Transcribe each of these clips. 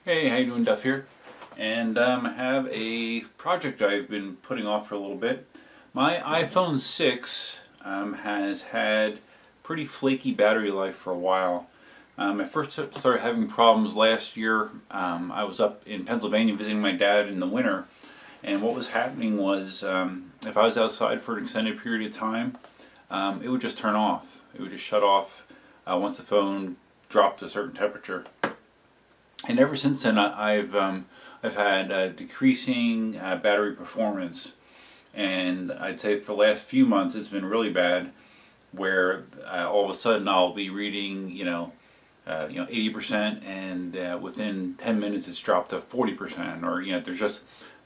Hey, how you doing, Duff here? And I have a project I've been putting off for a little bit. My iPhone 6 has had pretty flaky battery life for a while. I first started having problems last year. I was up in Pennsylvania visiting my dad in the winter, and what was happening was if I was outside for an extended period of time, it would just turn off. It would just shut off once the phone dropped a certain temperature. And ever since then, I've had decreasing battery performance, and I'd say for the last few months it's been really bad. Where all of a sudden I'll be reading, 80%, and within 10 minutes it's dropped to 40%, or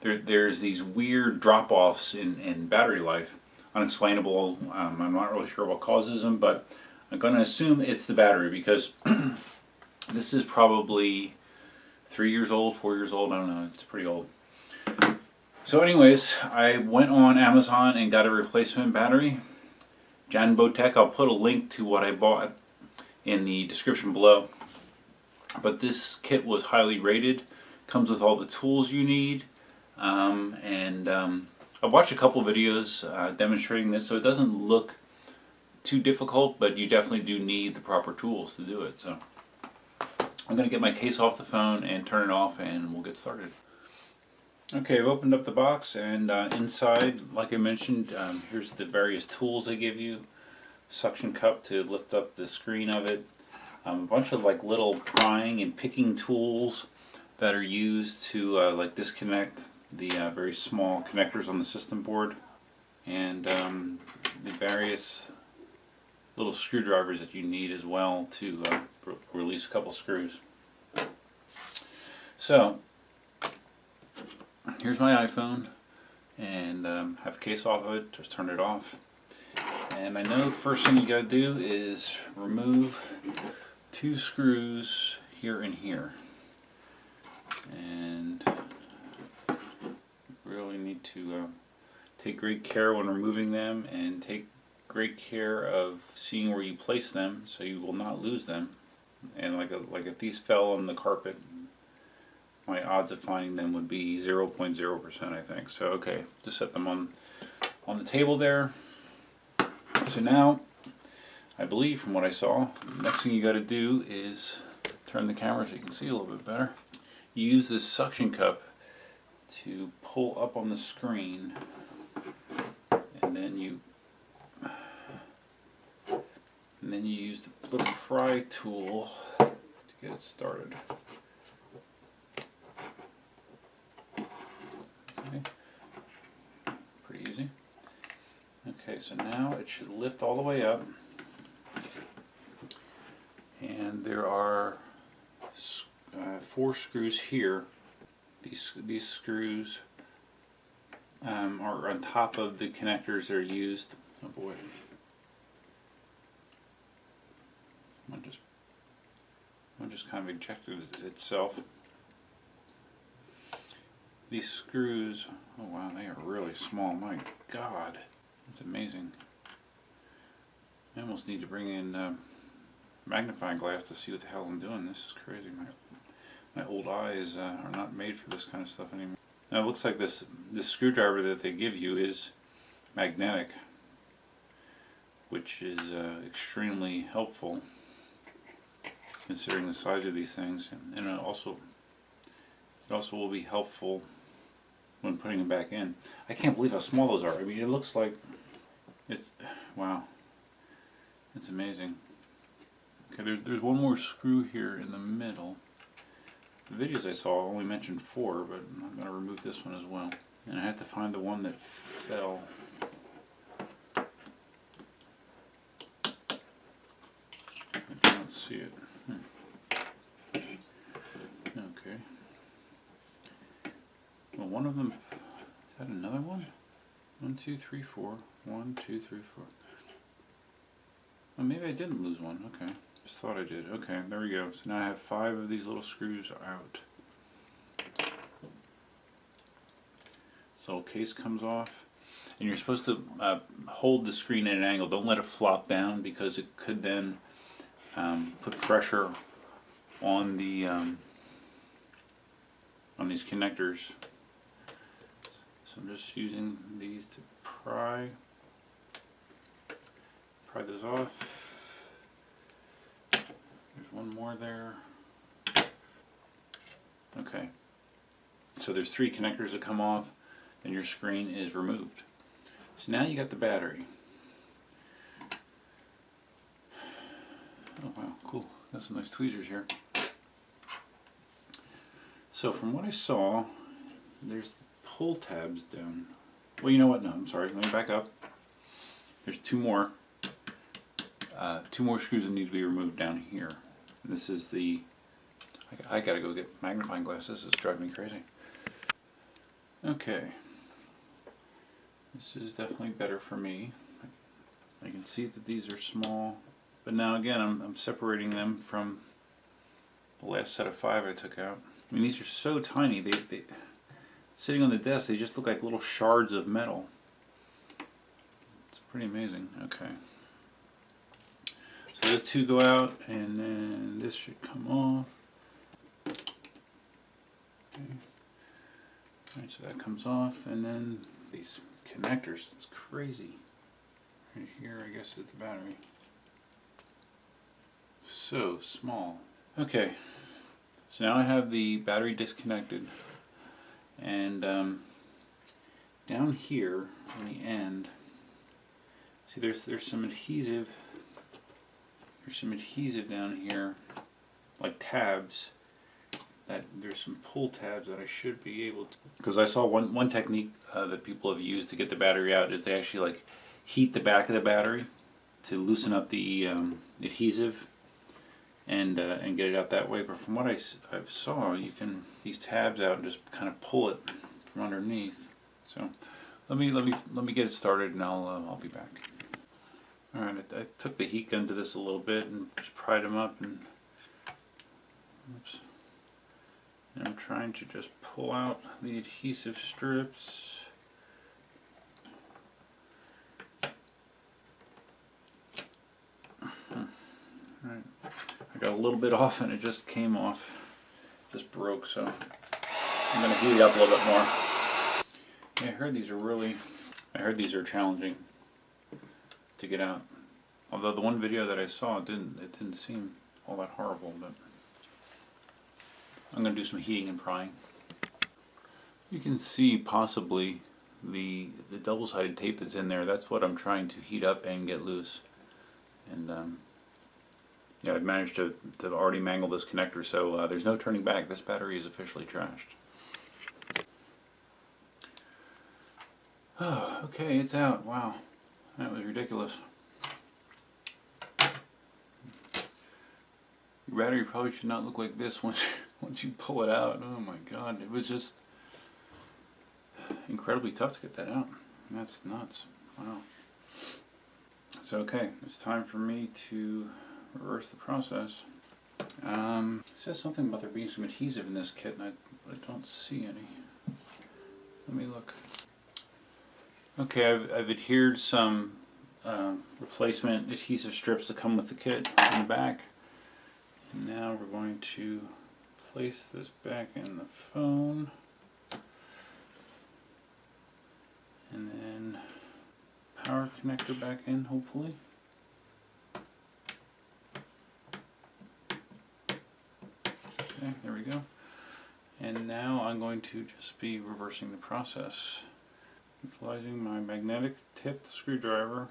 there's these weird drop-offs in battery life, unexplainable. I'm not really sure what causes them, but I'm going to assume it's the battery because this is probably 3 years old, 4 years old, I don't know, it's pretty old. So anyways, I went on Amazon and got a replacement battery. Janbo Tech, I'll put a link to what I bought in the description below. But this kit was highly rated, comes with all the tools you need, and I've watched a couple videos demonstrating this, so it doesn't look too difficult, but you definitely do need the proper tools to do it. So I'm going to get my case off the phone and turn it off, and we'll get started. Okay, I've opened up the box, and inside, like I mentioned, here's the various tools they give you. Suction cup to lift up the screen of it. A bunch of like little prying and picking tools that are used to like disconnect the very small connectors on the system board. And the various little screwdrivers that you need as well to release a couple screws. So here's my iPhone, and have the case off of it. Just turn it off, and I know the first thing you gotta do is remove two screws here and here, and really need to take great care when removing them, and take great care of seeing where you place them so you will not lose them. And like if these fell on the carpet, my odds of finding them would be 0.0%, I think. So okay, just set them on the table there. So now, I believe from what I saw, the next thing you got to do is turn the camera so you can see a little bit better. You use this suction cup to pull up on the screen, and then you use the little pry tool to get it started. Okay, pretty easy. Okay, so now it should lift all the way up, and there are 4 screws here. These screws are on top of the connectors that are used. Oh boy. One just kind of ejected itself. These screws, oh wow, they are really small. My God, that's amazing. I almost need to bring in magnifying glass to see what the hell I'm doing. This is crazy. My old eyes are not made for this kind of stuff anymore. Now it looks like this screwdriver that they give you is magnetic, which is extremely helpful considering the size of these things, and it also will be helpful when putting them back in. I can't believe how small those are. I mean, it looks like wow, it's amazing. Okay, there's one more screw here in the middle. The videos I saw only mentioned 4, but I'm going to remove this one as well. And I had to find the one that fell. I can't see it. Okay. Well, one of them, is that another one? 1, 2, 3, 4. 1, 2, 3, 4. Well, maybe I didn't lose one. Okay. Just thought I did. Okay, there we go. So now I have 5 of these little screws out. So case comes off, and you're supposed to hold the screen at an angle. Don't let it flop down, because it could then put pressure on the on these connectors. So I'm just using these to pry those off. There's one more there. Okay, so there's 3 connectors that come off and your screen is removed. So now you got the battery. Oh wow, cool. Got some nice tweezers here. So from what I saw, there's pull tabs down. Well, you know what? No, I'm sorry. Let me back up. There's 2 more. 2 more screws that need to be removed down here. And this is the. I gotta go get magnifying glasses. It's driving me crazy. Okay. This is definitely better for me. I can see that these are small, but now again I'm separating them from the last set of 5 I took out. I mean, these are so tiny. They sitting on the desk, they just look like little shards of metal. It's pretty amazing. Okay. So those 2 go out, and then this should come off. Okay. Alright, so that comes off, and then these connectors, it's crazy. Right here, I guess, is the battery. So small. Okay, so now I have the battery disconnected, and down here on the end, see there's some adhesive. There's some adhesive down here, like tabs. That there's some pull tabs that I should be able to. Because I saw one technique that people have used to get the battery out is they actually like heat the back of the battery to loosen up the adhesive and get it out that way. But from what I saw, you can these tabs out and just kind of pull it from underneath. So let me get it started, and I'll be back. All right, I took the heat gun to this a little bit and just pried them up, and oops. And I'm trying to just pull out the adhesive strips. Right. I got a little bit off and it just came off. Just broke, so I'm going to heat it up a little bit more. Yeah, I heard these are challenging to get out. Although the one video that I saw, it didn't seem all that horrible, but I'm going to do some heating and prying. You can see possibly the double-sided tape that's in there. That's what I'm trying to heat up and get loose. And yeah, I've managed to already mangle this connector, so there's no turning back. This battery is officially trashed. Oh, okay, it's out. Wow, that was ridiculous. Your battery probably should not look like this once you pull it out. Oh my God, it was just incredibly tough to get that out. That's nuts. Wow. So okay, it's time for me to reverse the process. It says something about there being some adhesive in this kit, and I don't see any. Let me look. Okay, I've adhered some replacement adhesive strips that come with the kit in the back. And now we're going to place this back in the phone. And then power connector back in, hopefully. Okay, there we go. And now I'm going to just be reversing the process. Utilizing my magnetic tipped screwdriver.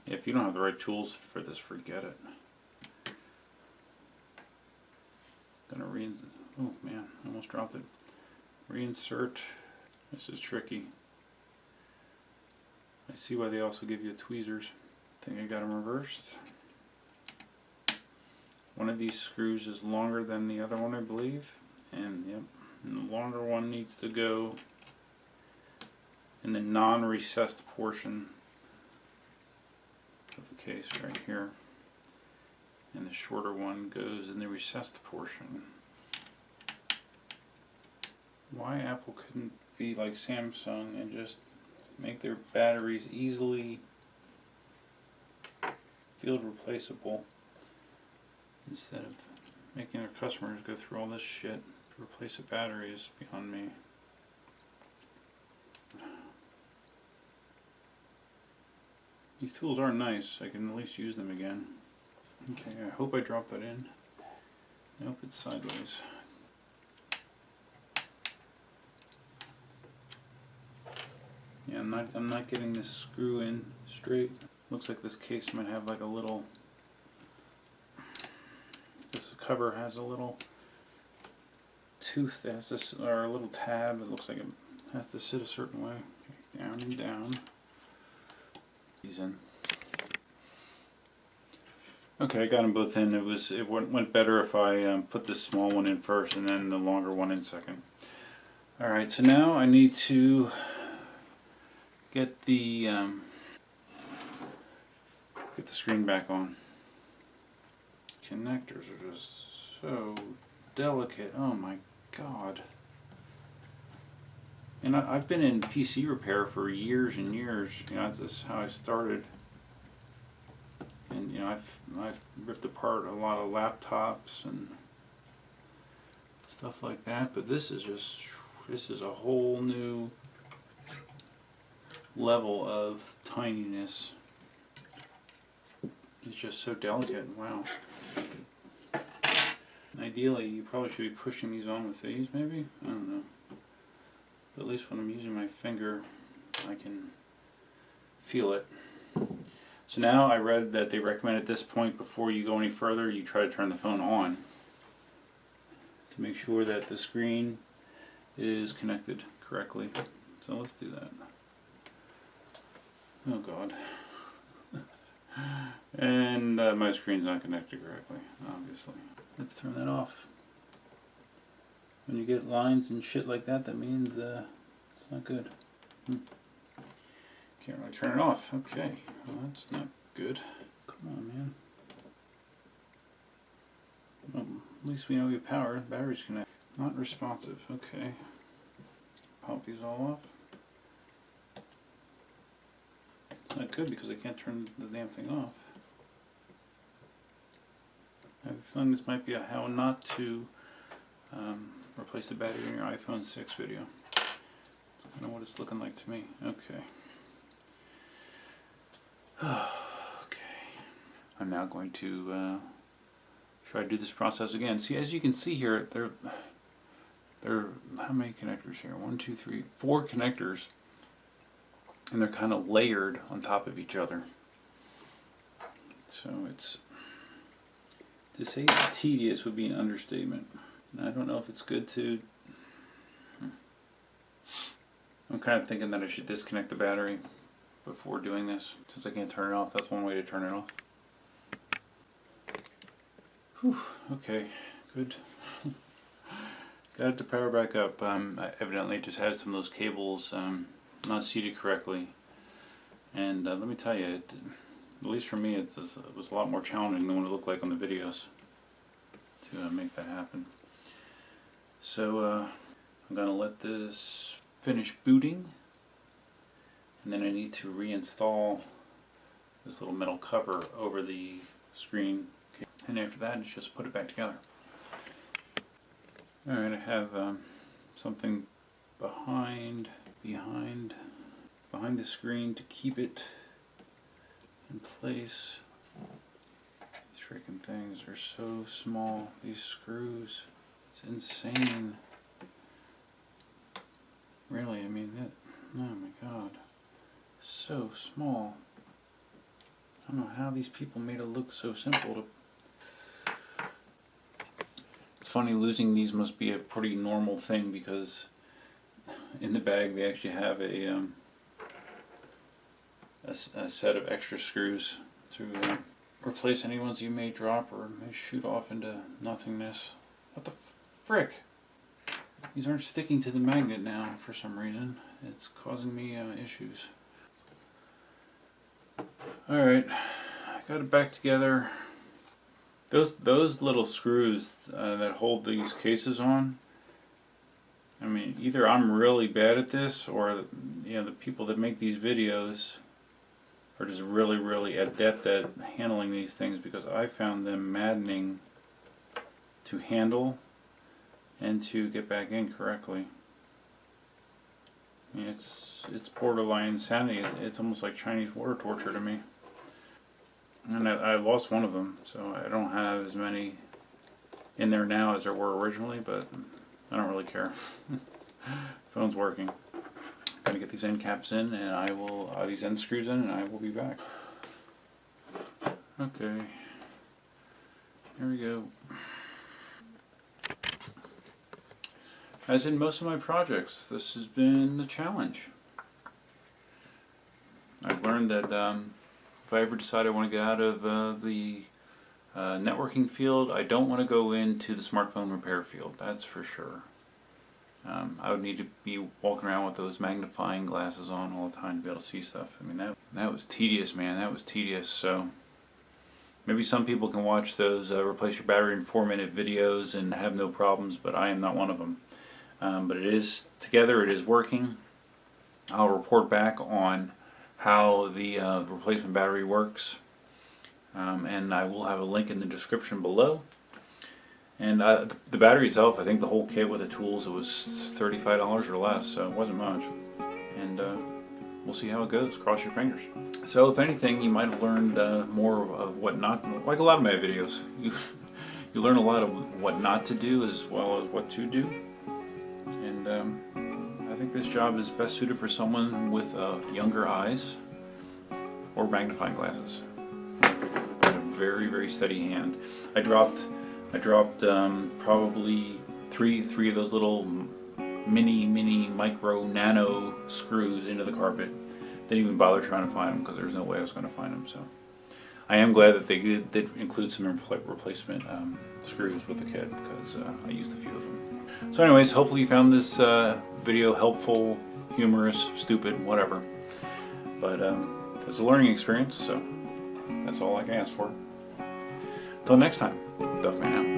If you don't have the right tools for this, forget it. Gonna oh man, I almost dropped it. Reinsert. This is tricky. I see why they also give you tweezers. I think I got them reversed. One of these screws is longer than the other one, I believe. And yep, and the longer one needs to go in the non-recessed portion of the case right here. And the shorter one goes in the recessed portion. Why Apple couldn't be like Samsung and just make their batteries easily field replaceable instead of making their customers go through all this shit to replace a battery is beyond me. These tools are nice. I can at least use them again. Okay, I hope I dropped that in. Nope, it's sideways. Yeah, I'm not getting this screw in straight. Looks like this case might have like a little. This cover has a little tooth that has this, or a little tab that looks like it has to sit a certain way. Okay, down and down. These in. Okay, I got them both in. It went better if I put this small one in first and then the longer one in second. All right, so now I need to get the screen back on. Connectors are just so delicate. Oh my god. And I've been in PC repair for years and years. You know, that's how I started. And you know, I've ripped apart a lot of laptops and stuff like that. But this is a whole new level of tininess. It's just so delicate. Wow. Ideally, you probably should be pushing these on with these, maybe? I don't know. But at least when I'm using my finger, I can feel it. So now I read that they recommend at this point, before you go any further, you try to turn the phone on to make sure that the screen is connected correctly. So let's do that. Oh god. And my screen's not connected correctly, obviously. Let's turn that off. When you get lines and shit like that, that means it's not good. Can't really turn it off. Okay, well that's not good. Come on, man. Well, at least we know we have power. The battery's connected. Not responsive. Okay. Pop these all off. It's not good because I can't turn the damn thing off. I have a feeling this might be a how not to replace the battery in your iPhone 6 video. That's kind of what it's looking like to me. Okay. Okay. I'm now going to try to do this process again. See, as you can see here, there are how many connectors here? 1, 2, 3, 4 connectors, and they're kind of layered on top of each other. So to say it's tedious would be an understatement. And I don't know if it's good to. I'm kind of thinking that I should disconnect the battery before doing this, since I can't turn it off. That's one way to turn it off. Whew, okay, good. Got it to power back up. Evidently it just has some of those cables not seated correctly. And let me tell you, at least for me, it was a lot more challenging than what it looked like on the videos to make that happen. So I'm going to let this finish booting, and then I need to reinstall this little metal cover over the screen, and after that it's just put it back together. Alright, I have something behind the screen to keep it in place. These freaking things are so small, these screws. It's insane. Really, I mean, oh my god. So small. I don't know how these people made it look so simple. It's funny, losing these must be a pretty normal thing, because in the bag they actually have a set of extra screws to replace any ones you may drop or may shoot off into nothingness. What the frick? These aren't sticking to the magnet now for some reason. It's causing me issues. Alright, I got it back together. Those little screws that hold these cases on, I mean, either I'm really bad at this, or the people that make these videos are just really, really adept at handling these things, because I found them maddening to handle and to get back in correctly. I mean, it's borderline insanity. It's almost like Chinese water torture to me. And I lost one of them, so I don't have as many in there now as there were originally, but I don't really care. Phone's working. Gonna get these end caps in, and I will these end screws in, and I will be back. Okay, here we go. As in most of my projects, this has been the challenge. I've learned that if I ever decide I want to get out of the networking field, I don't want to go into the smartphone repair field, that's for sure. I would need to be walking around with those magnifying glasses on all the time to be able to see stuff. I mean, that was tedious, man. That was tedious. So maybe some people can watch those replace your battery in 4-minute videos and have no problems, but I am not one of them. But it is together, it is working. I'll report back on how the replacement battery works, and I will have a link in the description below. And the battery itself, I think the whole kit with the tools, it was $35 or less, so it wasn't much. And we'll see how it goes. Cross your fingers. So if anything, you might have learned more of what not, like a lot of my videos. You learn a lot of what not to do as well as what to do. And I think this job is best suited for someone with younger eyes or magnifying glasses. And a very, very steady hand. I dropped probably three of those little mini micro nano screws into the carpet. Didn't even bother trying to find them because there was no way I was going to find them. So I am glad that they did include some replacement screws with the kit, because I used a few of them. So anyways, hopefully you found this video helpful, humorous, stupid, whatever. But it's a learning experience, so that's all I can ask for. Until next time, Duffman out.